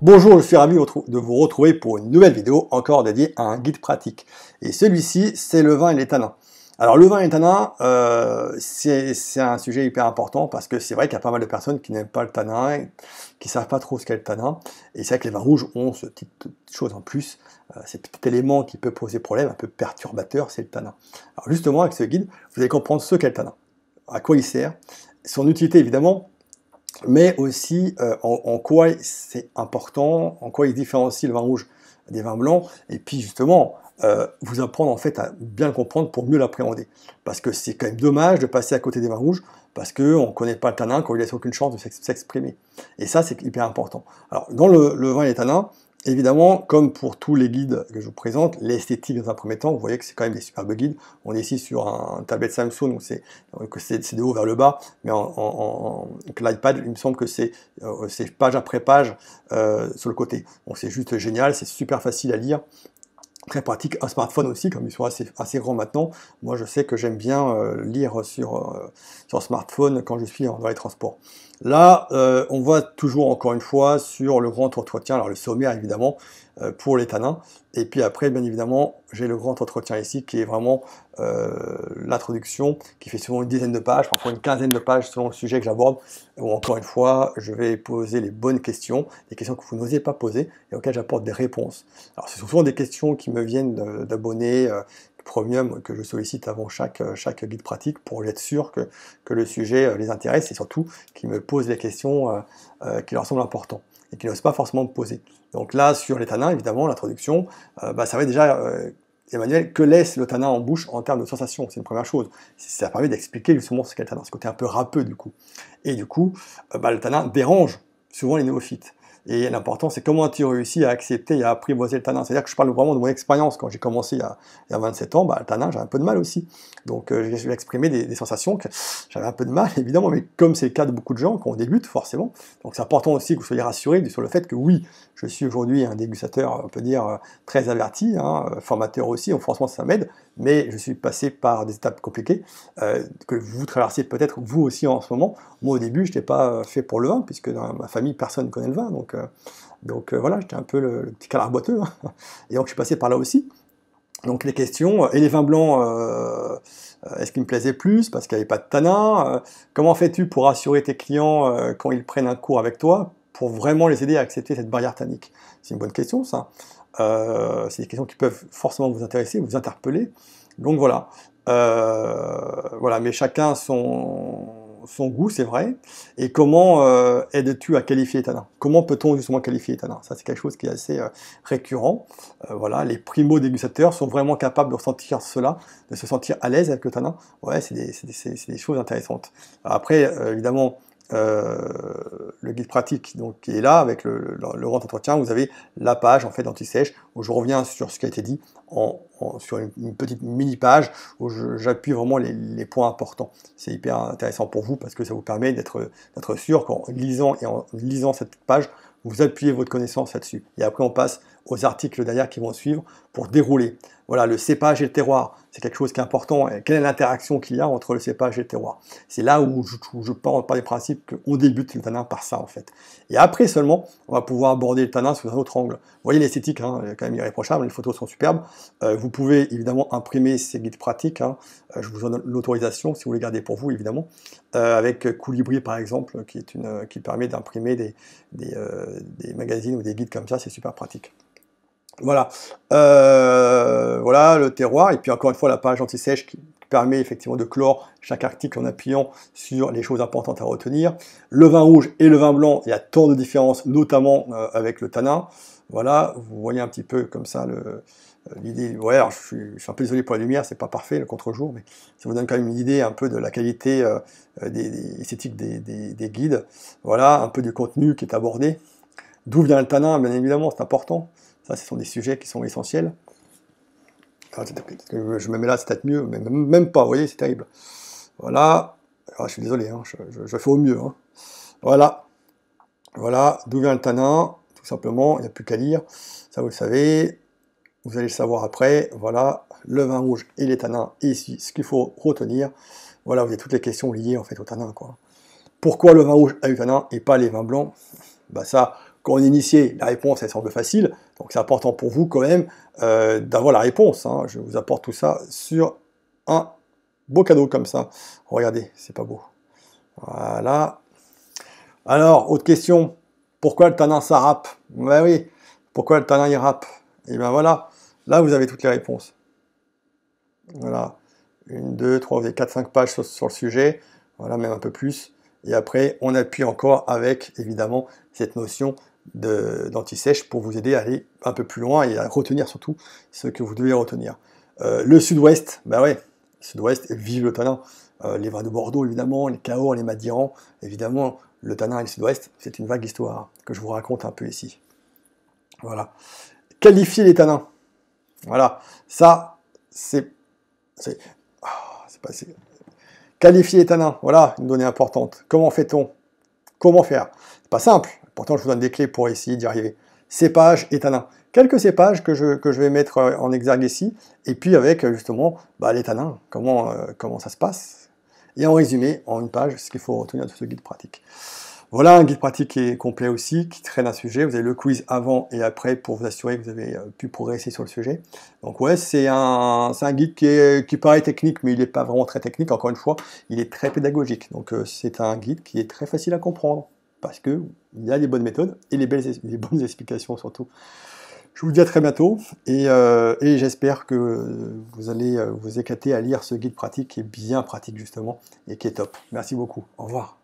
Bonjour, je suis ravi de vous retrouver pour une nouvelle vidéo encore dédiée à un guide pratique. Et celui-ci, c'est le vin et les tanins. Alors le vin et les tanins, c'est un sujet hyper important parce que c'est vrai qu'il y a pas mal de personnes qui n'aiment pas le tanin, qui ne savent pas trop ce qu'est le tanin. Et c'est vrai que les vins rouges ont ce petite chose en plus, ce petit élément qui peut poser problème, un peu perturbateur, c'est le tanin. Alors justement, avec ce guide, vous allez comprendre ce qu'est le tanin, à quoi il sert, son utilité évidemment, mais aussi en quoi c'est important, en quoi il différencie le vin rouge des vins blancs, et puis justement, vous apprendre en fait à bien le comprendre pour mieux l'appréhender. Parce que c'est quand même dommage de passer à côté des vins rouges, parce qu'on ne connaît pas le tanin, qu'on lui laisse aucune chance de s'exprimer. Et ça, c'est hyper important. Alors, dans le vin et les tanins, évidemment, comme pour tous les guides que je vous présente, l'esthétique dans un premier temps, vous voyez que c'est quand même des superbes guides. On est ici sur un tablette Samsung, où c'est de haut vers le bas, mais que l'iPad, il me semble que c'est page après page sur le côté. Donc c'est juste génial, c'est super facile à lire. Très pratique, un smartphone aussi, comme ils sont assez grands maintenant. Moi, je sais que j'aime bien lire sur smartphone quand je suis dans les transports. Là, on voit toujours, encore une fois, sur le grand entretien, alors le sommaire, évidemment, pour les tanins. Et puis après, bien évidemment, j'ai le grand entretien ici, qui est vraiment l'introduction, qui fait souvent une dizaine de pages, parfois une quinzaine de pages, selon le sujet que j'aborde, où, encore une fois, je vais poser les bonnes questions, des questions que vous n'osez pas poser, et auxquelles j'apporte des réponses. Alors, c'est souvent des questions qui me viennent d'abonnés premium que je sollicite avant chaque guide pratique pour être sûr que le sujet les intéresse et surtout qu'ils me posent des questions qui leur semblent importantes et qu'ils n'osent pas forcément me poser. Donc là, sur les tanins, évidemment, l'introduction, ça va déjà, Emmanuel, que laisse le tanin en bouche en termes de sensation? C'est une première chose. Ça permet d'expliquer justement ce qu'est le tanin, ce côté un peu râpeux du coup. Et du coup, le tanin dérange souvent les néophytes. Et l'important, c'est comment tu réussis à accepter et à apprivoiser le tanin. C'est-à-dire que je parle vraiment de mon expérience. Quand j'ai commencé il y a 27 ans, le tanin, j'avais un peu de mal aussi. Donc, je vais exprimer des sensations que j'avais un peu de mal, évidemment, mais comme c'est le cas de beaucoup de gens, quand on débute, forcément. Donc, c'est important aussi que vous soyez rassurés sur le fait que oui, je suis aujourd'hui un dégustateur, on peut dire, très averti, formateur aussi, donc franchement, ça m'aide, mais je suis passé par des étapes compliquées, que vous traversez peut-être vous aussi en ce moment. Moi, au début, je n'étais pas fait pour le vin, puisque dans ma famille, personne ne connaît le vin, donc voilà, j'étais un peu le petit canard boiteux, et donc je suis passé par là aussi. Donc les questions, et les vins blancs, est-ce qu'ils me plaisaient plus parce qu'il n'y avait pas de tanin? Comment fais-tu pour rassurer tes clients quand ils prennent un cours avec toi, pour vraiment les aider à accepter cette barrière tannique? C'est une bonne question, ça. C'est des questions qui peuvent forcément vous intéresser, vous interpeller. Donc voilà. Voilà, mais chacun son goût, c'est vrai. Et comment aides-tu à qualifier les tanins? Comment peut-on justement qualifier les tanins? Ça, c'est quelque chose qui est assez récurrent. Voilà, les primo-dégustateurs sont vraiment capables de ressentir cela, de se sentir à l'aise avec le tanin. Ouais, c'est des choses intéressantes. Après, évidemment, le guide pratique donc, qui est là, avec le grand entretien, vous avez la page en fait d'anti-sèche, où je reviens sur ce qui a été dit, sur une petite mini-page, où j'appuie vraiment les points importants. C'est hyper intéressant pour vous, parce que ça vous permet d'être sûr qu'en lisant cette page, vous appuyez votre connaissance là-dessus. Et après, on passe aux articles derrière qui vont suivre pour dérouler. Voilà, le cépage et le terroir, c'est quelque chose qui est important. Et quelle est l'interaction qu'il y a entre le cépage et le terroir? C'est là où je pars des principes qu'on débute le tanin par ça, en fait. Et après seulement, on va pouvoir aborder le tanin sous un autre angle. Vous voyez l'esthétique, quand même irréprochable, les photos sont superbes. Vous pouvez évidemment imprimer ces guides pratiques. Je vous donne l'autorisation, si vous les gardez pour vous, évidemment. Avec Colibri, par exemple, qui permet d'imprimer des magazines ou des guides comme ça, c'est super pratique. Voilà, voilà le terroir, et puis encore une fois la page anti-sèche qui permet effectivement de clore chaque article en appuyant sur les choses importantes à retenir. Le vin rouge et le vin blanc, il y a tant de différences, notamment avec le tanin. Voilà, vous voyez un petit peu comme ça l'idée. Ouais, alors je suis un peu désolé pour la lumière, c'est pas parfait le contre-jour, mais ça vous donne quand même une idée un peu de la qualité des esthétiques des guides. Voilà, un peu du contenu qui est abordé. D'où vient le tanin, bien évidemment, c'est important. Ça, ce sont des sujets qui sont essentiels. Alors, je me mets là, c'est peut-être mieux, mais même pas, vous voyez, c'est terrible. Voilà. Alors, je suis désolé, je fais au mieux. Voilà. Voilà, d'où vient le tanin, tout simplement, il n'y a plus qu'à lire. Ça, vous le savez. Vous allez le savoir après. Voilà, le vin rouge et les tanins, et ici, ce qu'il faut retenir. Voilà, vous avez toutes les questions liées, en fait, au tanin, quoi. Pourquoi le vin rouge a eu tanin et pas les vins blancs? Ça, quand on est initié, la réponse, elle semble facile. Donc c'est important pour vous quand même d'avoir la réponse. Hein. Je vous apporte tout ça sur un beau cadeau comme ça. Regardez, c'est pas beau. Voilà. Alors, autre question. Pourquoi le tanin, ça râpe? Ben oui. Pourquoi le tanin, il râpe? Et ben voilà. Là, vous avez toutes les réponses. Voilà. 1, 2, 3, vous avez 4, 5 pages sur le sujet. Voilà, même un peu plus. Et après, on appuie encore avec, évidemment, cette notion d'anti-sèche pour vous aider à aller un peu plus loin et à retenir surtout ce que vous devez retenir. Le sud-ouest, ben ouais, sud-ouest, vive le tanin. Les vins de Bordeaux, évidemment, les Cahors, les Madirans, évidemment, le tanin et le sud-ouest, c'est une vague histoire que je vous raconte un peu ici. Voilà. Qualifier les tanins. Voilà. Ça, c'est qualifier les tanins, voilà une donnée importante. Comment fait-on? Comment faire? C'est pas simple. Pourtant, je vous donne des clés pour essayer d'y arriver. Cépage et tanins. Quelques cépages que je vais mettre en exergue ici, et puis avec justement les tanins, comment ça se passe. Et en résumé, en une page, ce qu'il faut retenir de ce guide pratique. Voilà un guide pratique qui est complet aussi, qui traîne un sujet. Vous avez le quiz avant et après pour vous assurer que vous avez pu progresser sur le sujet. Donc ouais, c'est un guide qui paraît technique, mais il n'est pas vraiment très technique. Encore une fois, il est très pédagogique. Donc c'est un guide qui est très facile à comprendre, parce qu'il y a les bonnes méthodes et les bonnes explications surtout. Je vous dis à très bientôt, et j'espère que vous allez vous éclater à lire ce guide pratique qui est bien pratique justement, et qui est top. Merci beaucoup. Au revoir.